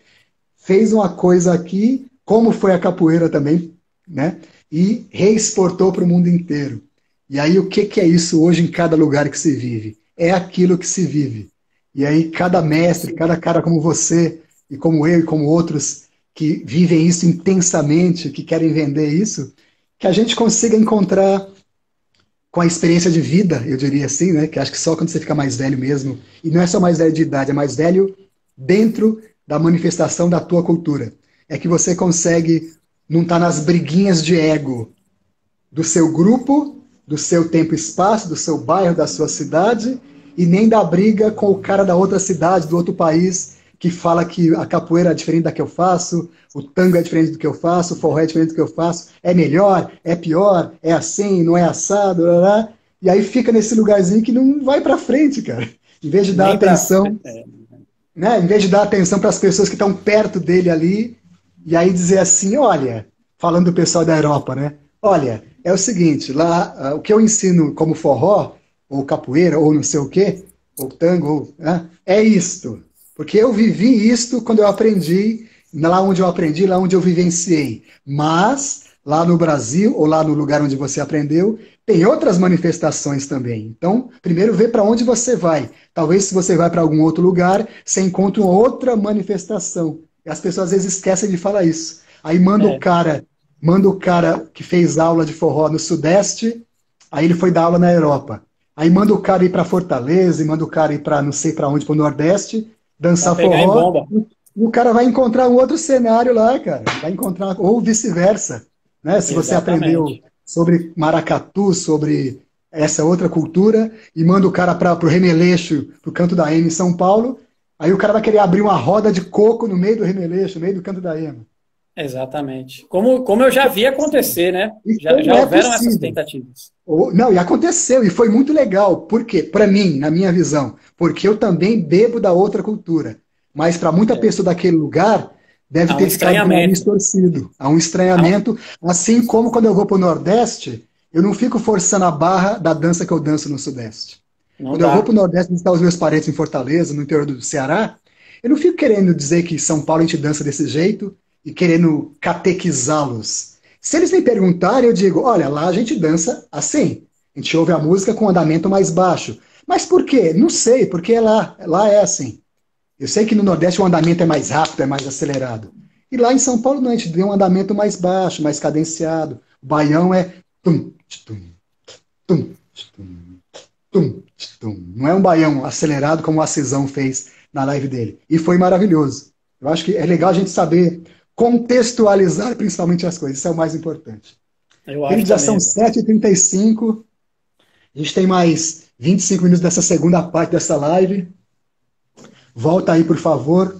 fez uma coisa aqui, como foi a capoeira também, né? E reexportou para o mundo inteiro. E aí, o que é isso hoje em cada lugar que se vive? É aquilo que se vive. E aí, cada mestre, cada cara como você, e como eu, e como outros, que vivem isso intensamente, que querem vender isso, que a gente consiga encontrar com a experiência de vida, eu diria assim, né? Que acho que só quando você fica mais velho mesmo, e não é só mais velho de idade, é mais velho dentro da manifestação da tua cultura. É que você consegue não estar nas briguinhas de ego do seu grupo, do seu tempo e espaço, do seu bairro, da sua cidade, e nem da briga com o cara da outra cidade, do outro país, que fala que a capoeira é diferente da que eu faço, o tango é diferente do que eu faço, o forró é diferente do que eu faço, é melhor, é pior, é assim, não é assado, blá, blá. E aí fica nesse lugarzinho que não vai para frente, cara. Em vez de dar Nem para. atenção, né? Em vez de dar atenção para as pessoas que estão perto dele ali, e aí dizer assim, olha, falando do pessoal da Europa, né? Olha, é o seguinte, lá o que eu ensino como forró, ou capoeira, ou não sei o quê, ou tango, é isto. Porque eu vivi isto quando eu aprendi, lá onde eu aprendi, lá onde eu vivenciei. Mas, lá no Brasil, ou lá no lugar onde você aprendeu, tem outras manifestações também. Então, primeiro vê para onde você vai. Talvez se você vai para algum outro lugar, você encontre uma outra manifestação. E as pessoas às vezes esquecem de falar isso. Aí manda o cara que fez aula de forró no Sudeste, aí ele foi dar aula na Europa. Aí manda o cara ir para Fortaleza, e manda o cara ir para não sei para onde, para o Nordeste, dançar pegar em forró, bomba. e o cara vai encontrar um outro cenário lá, cara. Vai encontrar, ou vice-versa. Né? Se você aprendeu Exatamente. sobre maracatu, sobre essa outra cultura, e manda o cara para o Remeleixo, para o Canto da Ema em São Paulo, aí o cara vai querer abrir uma roda de coco no meio do Remeleixo, no meio do Canto da Ema. Exatamente. Como eu já vi acontecer, né? E Já como é houveram essas possível? tentativas. Não, e aconteceu, e foi muito legal. Por quê? Para mim, na minha visão, porque eu também bebo da outra cultura. Mas para muita É. pessoa daquele lugar, deve Há um ter ficado com o nariz estranhamento. torcido. Há um Há um- estranhamento, assim como quando eu vou para o Nordeste, eu não fico forçando a barra da dança que eu danço no Sudeste. Não Quando eu vou para dá. o Nordeste visitar os meus parentes em Fortaleza, no interior do Ceará, Eu não fico querendo dizer que São Paulo a gente dança desse jeito e querendo catequizá-los. Se eles me perguntarem, eu digo, olha, lá a gente dança assim. A gente ouve a música com andamento mais baixo. Mas por quê? Não sei, porque lá é assim. Eu sei que no Nordeste o andamento é mais rápido, é mais acelerado. E lá em São Paulo não, a gente tem um andamento mais baixo, mais cadenciado. O baião é tum, tum, tum, tum, tum, tum. Não é um baião acelerado como o Acisão fez na live dele. E foi maravilhoso. Eu acho que é legal a gente saber contextualizar principalmente as coisas. Isso é o mais importante. Eu Eles acho já são também. 7h35. A gente tem mais 25 minutos dessa segunda parte dessa live. Volta aí, por favor.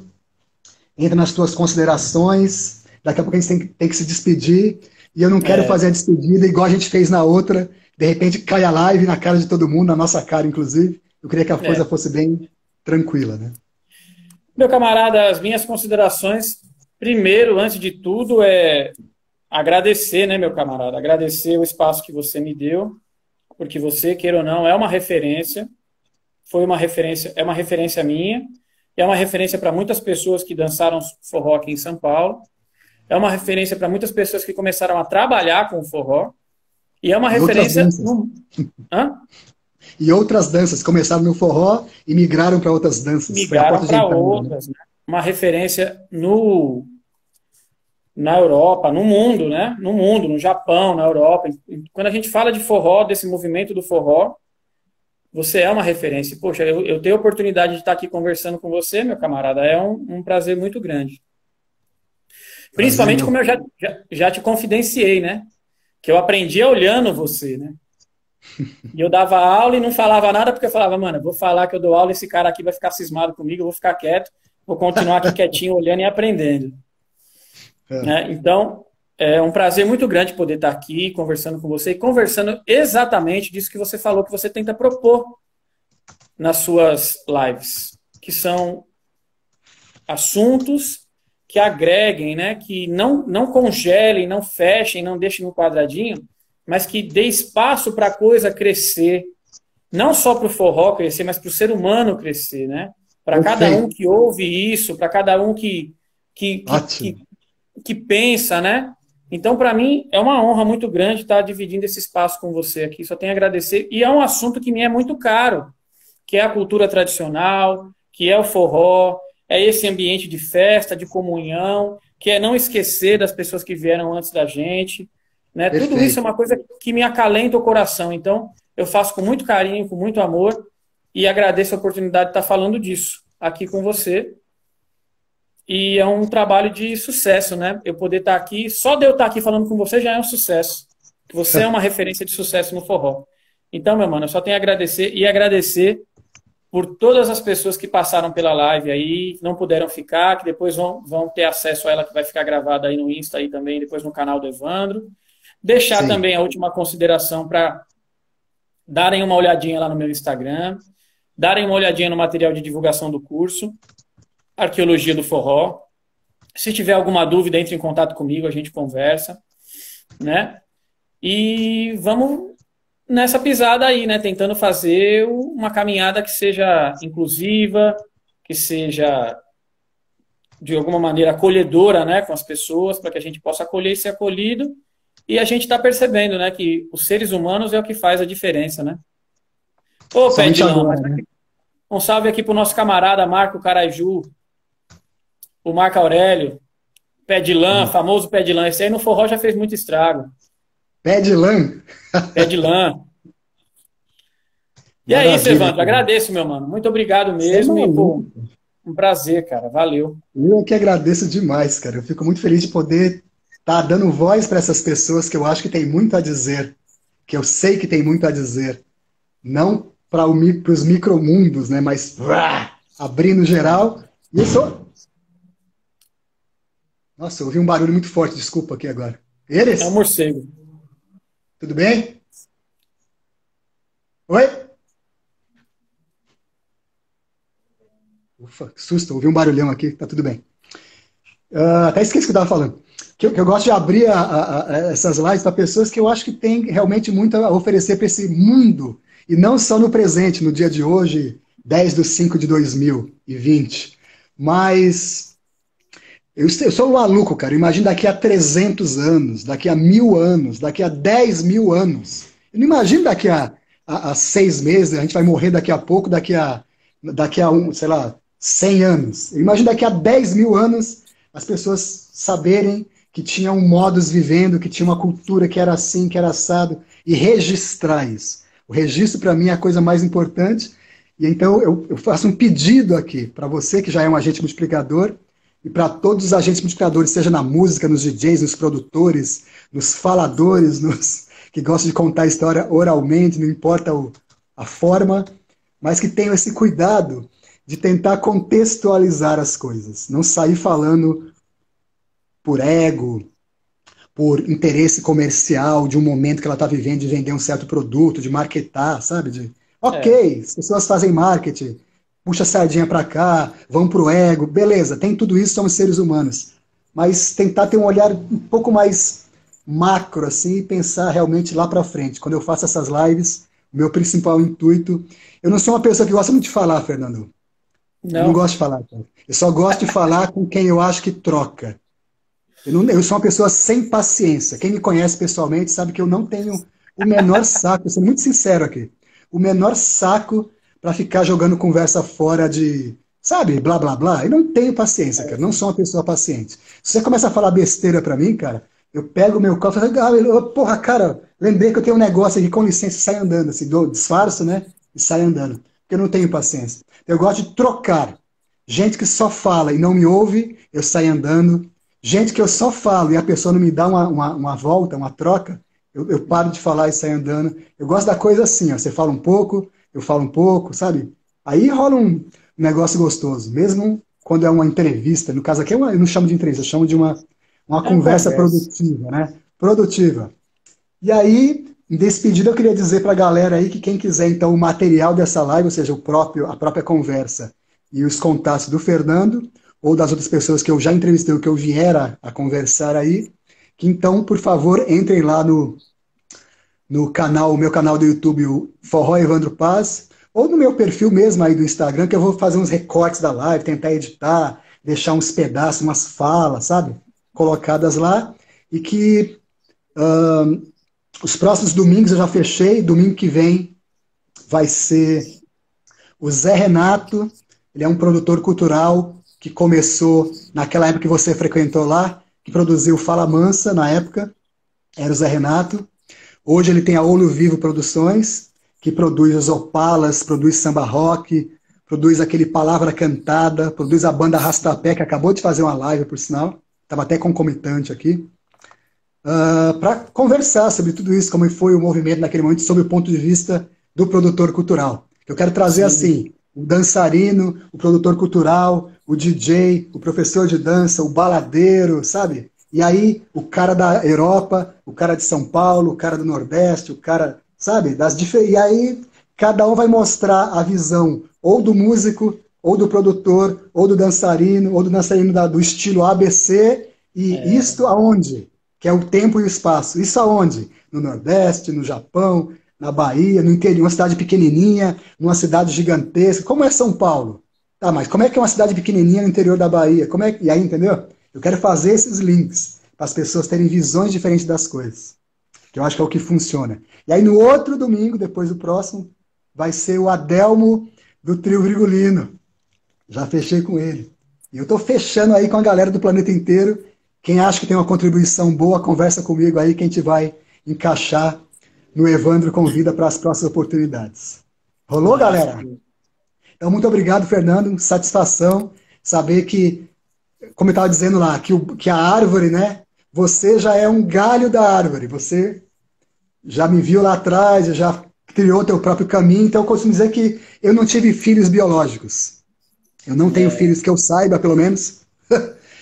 Entra nas tuas considerações. Daqui a pouco a gente tem que se despedir. E eu não quero É, fazer a despedida igual a gente fez na outra. De repente cai a live na cara de todo mundo, na nossa cara, inclusive. Eu queria que a coisa é. fosse bem tranquila, né? Meu camarada, as minhas considerações, primeiro, antes de tudo, é agradecer, né, meu camarada? Agradecer o espaço que você me deu, porque você, queira ou não, é uma referência, foi uma referência, é uma referência minha, é uma referência para muitas pessoas que dançaram forró aqui em São Paulo, é uma referência para muitas pessoas que começaram a trabalhar com o forró, e é uma E outras referência danças. no... Hã? E outras danças. Começaram no forró e migraram para outras danças. Foi a Migraram porta de para entrada, né? outras, né? Uma referência no na Europa, no mundo, né? No mundo, no Japão, na Europa. Quando a gente fala de forró, desse movimento do forró, você é uma referência. Poxa, eu tenho a oportunidade de estar aqui conversando com você, meu camarada, é um prazer muito grande. Prazer, Principalmente meu. como eu já te confidenciei, né? Que eu aprendi olhando você, né? E eu dava aula e não falava nada, porque eu falava, mano, eu vou falar que eu dou aula, esse cara aqui vai ficar cismado comigo, eu vou ficar quieto, vou continuar aqui quietinho, olhando e aprendendo. É, Né? Então, é um prazer muito grande poder estar aqui conversando com você e conversando exatamente disso que você falou, que você tenta propor nas suas lives, que são assuntos que agreguem, né? Que não congelem, não fechem, não deixem no quadradinho, mas que dê espaço para a coisa crescer, não só para o forró crescer, mas para o ser humano crescer, né? Para cada um perfeito. que ouve isso, para cada um que, que, Ótimo. que que pensa, né? Então, para mim, é uma honra muito grande estar dividindo esse espaço com você aqui. Só tenho a agradecer. E é um assunto que me é muito caro, que é a cultura tradicional, que é o forró, é esse ambiente de festa, de comunhão, que é não esquecer das pessoas que vieram antes da gente, né? Tudo isso é Perfeito. uma coisa que me acalenta o coração. Então, eu faço com muito carinho, com muito amor, e agradeço a oportunidade de estar falando disso aqui com você. E é um trabalho de sucesso, né? Eu poder estar aqui, só de eu estar aqui falando com você já é um sucesso. Você é uma referência de sucesso no forró. Então, meu mano, eu só tenho a agradecer e agradecer por todas as pessoas que passaram pela live aí, que não puderam ficar, que depois vão ter acesso a ela, que vai ficar gravada aí no Insta aí também, depois no canal do Evandro. Deixar Sim. também a última consideração para darem uma olhadinha lá no meu Instagram, darem uma olhadinha no material de divulgação do curso, Arqueologia do Forró. Se tiver alguma dúvida, entre em contato comigo, a gente conversa, né? E vamos nessa pisada aí, né? Tentando fazer uma caminhada que seja inclusiva, que seja de alguma maneira acolhedora, né, com as pessoas, para que a gente possa acolher e ser acolhido. E a gente está percebendo, né, que os seres humanos é o que faz a diferença, né? Ô, Pé de Somente Lã, agora, né? um salve aqui pro nosso camarada Marco Caraju, o Marco Aurélio, Pé de Lã, famoso Pé de Lã. Esse aí no forró já fez muito estrago. Pé de lã. Pé de Lã. E é isso, Maravilha, Evandro. cara. Agradeço, meu mano. Muito obrigado Você é mesmo. E, pô, maluco. um prazer, cara. Valeu. Eu que agradeço demais, cara. Eu fico muito feliz de poder estar dando voz para essas pessoas que eu acho que tem muito a dizer, que eu sei que tem muito a dizer. Não para os micromundos, né? Mas abrindo geral. E eu sou. Nossa, eu ouvi um barulho muito forte, desculpa aqui agora. É um Eles? morcego. Tudo bem? Oi? Ufa, que susto, ouvi um barulhão aqui, tá tudo bem. Até esqueci o que eu estava falando. Que eu gosto de abrir essas lives para pessoas que eu acho que têm realmente muito a oferecer para esse mundo. E não só no presente, no dia de hoje, 10/5/2020. Mas eu sou um maluco, cara. Imagina daqui a 300 anos, daqui a 1000 anos, daqui a 10.000 anos. Eu não imagino daqui a 6 meses, a gente vai morrer daqui a pouco, daqui a sei lá, 100 anos. Eu imagino daqui a 10.000 anos as pessoas saberem que tinha um modus vivendo, que tinha uma cultura que era assim, que era assado, e registrar isso. O registro, para mim, é a coisa mais importante. E então eu faço um pedido aqui para você, que já é um agente multiplicador, e para todos os agentes multiplicadores, seja na música, nos DJs, nos produtores, nos faladores, que gostam de contar a história oralmente, não importa a forma, mas que tenham esse cuidado de tentar contextualizar as coisas. Não sair falando por ego, por interesse comercial de um momento que ela está vivendo, de vender um certo produto, de marketar, sabe? Ok, as pessoas fazem marketing, puxa a sardinha para cá, vão para o ego, beleza, tem tudo isso, somos seres humanos. Mas tentar ter um olhar um pouco mais macro, assim, e pensar realmente lá para frente. Quando eu faço essas lives, o meu principal intuito... Eu não sou uma pessoa que gosta muito de falar, Fernando. Eu não gosto de falar, cara. Eu só gosto de falar com quem eu acho que troca. Eu sou uma pessoa sem paciência. Quem me conhece pessoalmente sabe que eu não tenho o menor saco, vou ser muito sincero aqui, o menor saco para ficar jogando conversa fora de, sabe, blá, blá, blá. Eu não tenho paciência, cara. Não sou uma pessoa paciente. Se você começa a falar besteira para mim, cara, eu pego o meu copo e falo, porra, cara, lembrei que eu tenho um negócio aqui, com licença, e saio andando, assim, disfarço, né, e saio andando, porque eu não tenho paciência. Eu gosto de trocar. Gente que só fala e não me ouve, eu saio andando. Gente que eu só falo e a pessoa não me dá uma volta, uma troca, eu paro de falar e saio andando. Eu gosto da coisa assim, ó, você fala um pouco, eu falo um pouco, sabe? Aí rola um negócio gostoso, mesmo quando é uma entrevista. No caso aqui, eu não chamo de entrevista, eu chamo de uma conversa produtiva, né? Produtiva. E aí, em despedida, eu queria dizer para a galera aí que quem quiser, então, o material dessa live, ou seja, a própria conversa e os contatos do Fernando, ou das outras pessoas que eu já entrevistei, ou que eu vier a conversar aí, que então, por favor, entrem lá no canal, o meu canal do YouTube, o Forró Evandro Paz, ou no meu perfil mesmo aí do Instagram, que eu vou fazer uns recortes da live, tentar editar, deixar uns pedaços, umas falas, sabe? Colocadas lá, e que os próximos domingos eu já fechei, domingo que vem vai ser o Zé Renato, ele é um produtor cultural que começou naquela época que você frequentou lá, que produziu Fala Mansa na época, era o Zé Renato. Hoje ele tem a Olho Vivo Produções, que produz os Opalas, produz samba rock, produz aquele Palavra Cantada, produz a banda Rastapé, que acabou de fazer uma live, por sinal, estava até concomitante aqui, para conversar sobre tudo isso, como foi o movimento naquele momento, sob o ponto de vista do produtor cultural. Eu quero trazer assim, o dançarino, o produtor cultural, o DJ, o professor de dança, o baladeiro, sabe? E aí, o cara da Europa, o cara de São Paulo, o cara do Nordeste, o cara, sabe? E aí, cada um vai mostrar a visão ou do músico, ou do produtor, ou do dançarino do estilo ABC, e isto aonde? Que é o tempo e o espaço. Isso aonde? No Nordeste, no Japão, na Bahia, no interior, uma cidade pequenininha, numa cidade gigantesca. Como é São Paulo? Tá, mas como é que é uma cidade pequenininha no interior da Bahia? E aí, entendeu? Eu quero fazer esses links para as pessoas terem visões diferentes das coisas, que eu acho que é o que funciona. E aí no outro domingo, depois do próximo, vai ser o Adelmo do Trio Virgulino. Já fechei com ele. E eu estou fechando aí com a galera do planeta inteiro. Quem acha que tem uma contribuição boa, conversa comigo aí que a gente vai encaixar no Evandro Convida para as próximas oportunidades. Rolou, galera? Então, muito obrigado, Fernando. Satisfação saber que, como eu estava dizendo lá, que a árvore, né? Você já é um galho da árvore. Você já me viu lá atrás, já criou teu próprio caminho. Então, eu costumo dizer que eu não tive filhos biológicos. Eu não tenho filhos que eu saiba, pelo menos,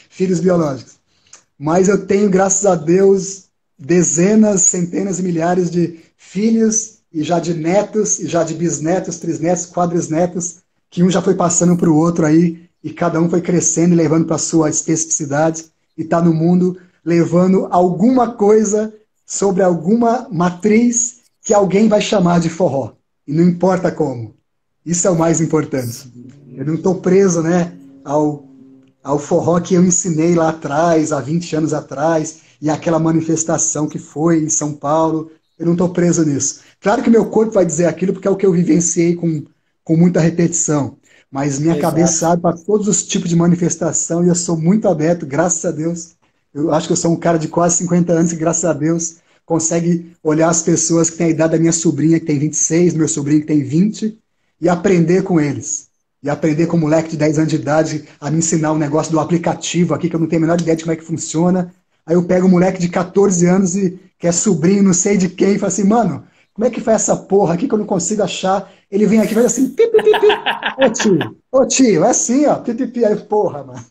filhos biológicos. Mas eu tenho, graças a Deus, dezenas, centenas e milhares de filhos, e já de netos, e já de bisnetos, trisnetos, quadrisnetos, que um já foi passando para o outro aí, e cada um foi crescendo e levando para a sua especificidade, e está no mundo levando alguma coisa sobre alguma matriz que alguém vai chamar de forró. E não importa como. Isso é o mais importante. Eu não estou preso, né, ao ao forró que eu ensinei lá atrás, há 20 anos atrás, e aquela manifestação que foi em São Paulo. Eu não estou preso nisso. Claro que meu corpo vai dizer aquilo porque é o que eu vivenciei com muita repetição. Mas minha cabeça Exato. abre para todos os tipos de manifestação e eu sou muito aberto, graças a Deus. Eu acho que eu sou um cara de quase 50 anos que, graças a Deus, consegue olhar as pessoas que têm a idade da minha sobrinha, que tem 26, meu sobrinho que tem 20, e aprender com eles. E aprender com um moleque de 10 anos de idade a me ensinar um negócio do aplicativo aqui, que eu não tenho a menor ideia de como é que funciona. Aí eu pego um moleque de 14 anos e que é sobrinho, não sei de quem, e falo assim, mano, como é que faz essa porra aqui que eu não consigo achar? Ele vem aqui e faz assim, pi, pi, pi, pi. Ô tio, é assim, ó, pi, pi, pi. Aí, porra, mano.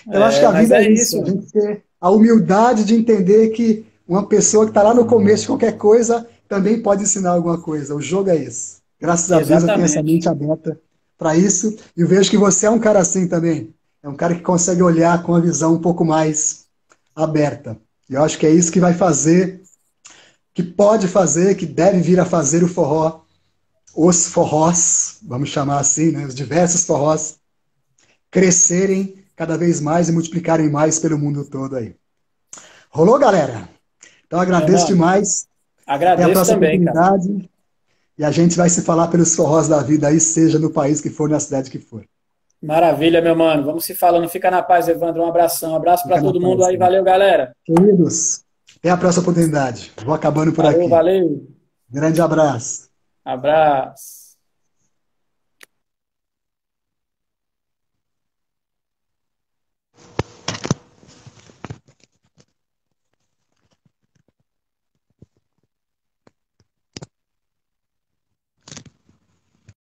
Então, eu acho que a Mas vida é é isso, isso. a gente ter a humildade de entender que uma pessoa que está lá no começo de qualquer coisa também pode ensinar alguma coisa. O jogo é isso. Graças a Deus eu tenho essa Exatamente. mente aberta para isso e eu vejo que você é um cara assim também. É um cara que consegue olhar com a visão um pouco mais aberta. E eu acho que é isso que vai fazer, que pode fazer, que deve vir a fazer o forró, os forrós, vamos chamar assim, né, os diversos forrós, crescerem cada vez mais e multiplicarem mais pelo mundo todo aí. Rolou, galera? Então Meu agradeço mano, demais. Até a agradeço próxima também, cara. oportunidade. E a gente vai se falar pelos forrós da vida aí, seja no país que for, na cidade que for. Maravilha, meu mano. Vamos se falando. Fica na paz, Evandro. Um abração. Um abraço para Fica na todo mundo paz. aí. Valeu, galera. Queridos, até a próxima oportunidade. Vou acabando por Falou, aqui. valeu. Grande abraço. Abraço.